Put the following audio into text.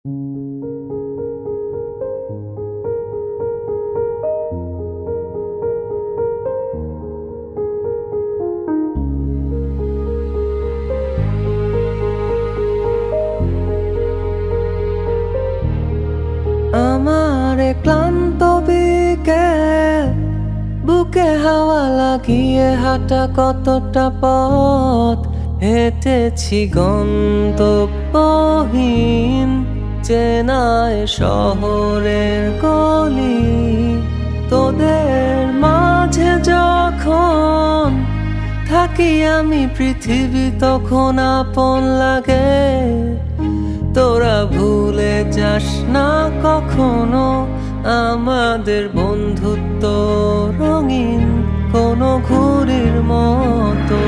আমার ক্লান্ত বিকেল, বুকে হাওয়া লাগিয়ে হাঁটা কতটা পথ হেঁটেছি গন্তব্যহীন চেনায় শহরের গলি। তোদের মাঝে যখন থাকি আমি, পৃথিবী তখন আপন লাগে। তোরা ভুলে যাস না কখনো আমাদের বন্ধুত্ব রঙিন কোনো ঘুড়ির মতো।